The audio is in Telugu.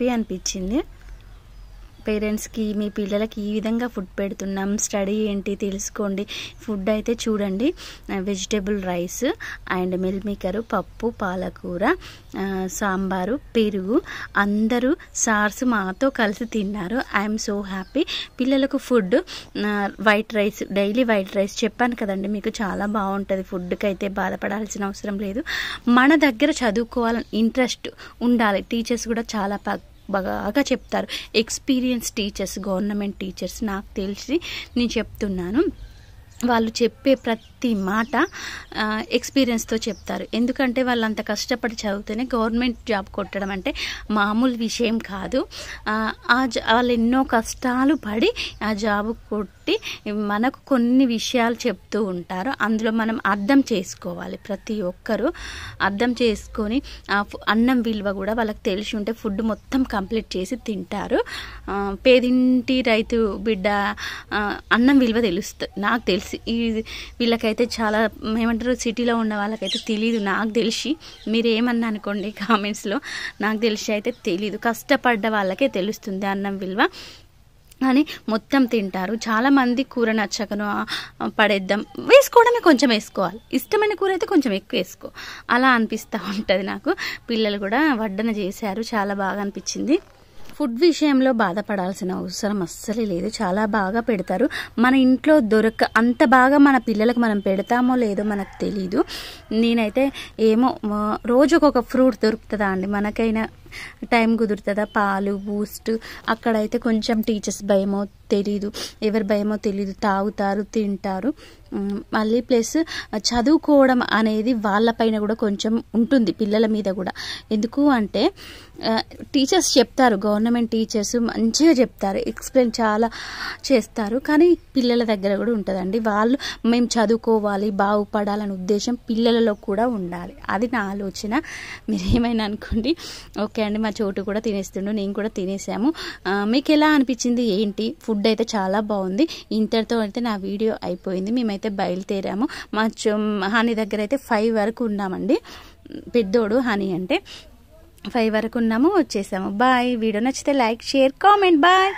హ్యాపీ అనిపించింది. పేరెంట్స్కి మీ పిల్లలకి ఈ విధంగా ఫుడ్ పెడుతున్నాం, స్టడీ ఏంటి తెలుసుకోండి. ఫుడ్ అయితే చూడండి, vegetable rice and meal maker, పప్పు, పాలకూర, సాంబారు, పెరుగు, అందరూ సార్స్ మాతో కలిసి తిన్నారు. I'm so happy. పిల్లలకు food white rice, daily white rice చెప్పాను కదండి మీకు, చాలా బాగుంటుంది. ఫుడ్కి అయితే బాధపడాల్సిన అవసరం లేదు. మన దగ్గర చదువుకోవాలని ఇంట్రెస్ట్ ఉండాలి. టీచర్స్ కూడా చాలా బాగా చెప్తారు. ఎక్స్పీరియన్స్ టీచర్స్, గవర్నమెంట్ టీచర్స్ నాకు తెలిసి నేను చెప్తున్నాను. వాళ్ళు చెప్పే ప్రతి మాట ఎక్స్పీరియన్స్తో చెప్తారు. ఎందుకంటే వాళ్ళు అంత కష్టపడి చదివితేనే గవర్నమెంట్ జాబ్ కొట్టడం అంటే మామూలు విషయం కాదు. వాళ్ళు ఎన్నో కష్టాలు పడి ఆ జాబ్ కొట్టి మనకు కొన్ని విషయాలు చెప్తూ ఉంటారు. అందులో మనం అర్థం చేసుకోవాలి. ప్రతి ఒక్కరూ అర్థం చేసుకొని అన్నం విలువ కూడా వాళ్ళకి తెలిసి ఉంటే ఫుడ్ మొత్తం కంప్లీట్ చేసి తింటారు. పేదింటి రైతు బిడ్డ అన్నం విలువ తెలుస్తుంది. నాకు తెలిసి వీళ్ళకైతే చాలా ఏమంటారు, సిటీలో ఉన్న వాళ్ళకైతే తెలీదు. నాకు తెలిసి మీరు ఏమన్నా అనుకోండి కామెంట్స్లో, నాకు తెలిసి అయితే తెలీదు. కష్టపడ్డ వాళ్ళకే తెలుస్తుంది అన్నం విలువ అని. మొత్తం తింటారు. చాలామంది కూర నచ్చకను పడేద్దాం, వేసుకోవడమే, కొంచెం వేసుకోవాలి. ఇష్టమైన కూర అయితే కొంచెం ఎక్కువ వేసుకో, అలా అనిపిస్తూ ఉంటుంది నాకు. పిల్లలు కూడా వడ్డన చేశారు, చాలా బాగా అనిపించింది. ఫుడ్ విషయంలో బాధపడాల్సిన అవసరం అస్సలే లేదు. చాలా బాగా పెడతారు. మన ఇంట్లో అంత బాగా మన పిల్లలకు మనం పెడతామో లేదో మనకు తెలీదు. నేనైతే ఏమో రోజు ఒక్కొక్క ఫ్రూట్ దొరుకుతుందా అండి, మనకైనా టైం కుదురుతుందా? పాలు, బూస్ట్, అక్కడైతే కొంచెం టీచర్స్ భయమో తెలీదు, ఎవరి భయమో తెలీదు, తాగుతారు, తింటారు. మళ్ళీ ప్లస్ చదువుకోవడం అనేది వాళ్ళపైన కూడా కొంచెం ఉంటుంది, పిల్లల మీద కూడా. ఎందుకు అంటే టీచర్స్ చెప్తారు, గవర్నమెంట్ టీచర్స్ మంచిగా చెప్తారు, ఎక్స్ప్లెయిన్ చాలా చేస్తారు. కానీ పిల్లల దగ్గర కూడా ఉంటుందండి. వాళ్ళు మేము చదువుకోవాలి, బాగుపడాలనే ఉద్దేశం పిల్లలలో కూడా ఉండాలి. అది నా ఆలోచన. మీరు ఏమైనా అనుకోండి. ఓకే అండి, మా చోటు కూడా తినేస్తుండు, నేను కూడా తినేసాము. మీకు ఎలా అనిపించింది ఏంటి? ఫుడ్ అయితే చాలా బాగుంది. ఇంతటితో అయితే నా వీడియో అయిపోయింది. మేమైతే బయలుదేరాము. మా హనీ దగ్గర అయితే 5 వరకు ఉన్నామండి. పెద్దోడు హనీ అంటే 5 వరకు ఉన్నాము, వచ్చేసాము. బాయ్. వీడియో నచ్చితే లైక్, షేర్, కామెంట్. బాయ్.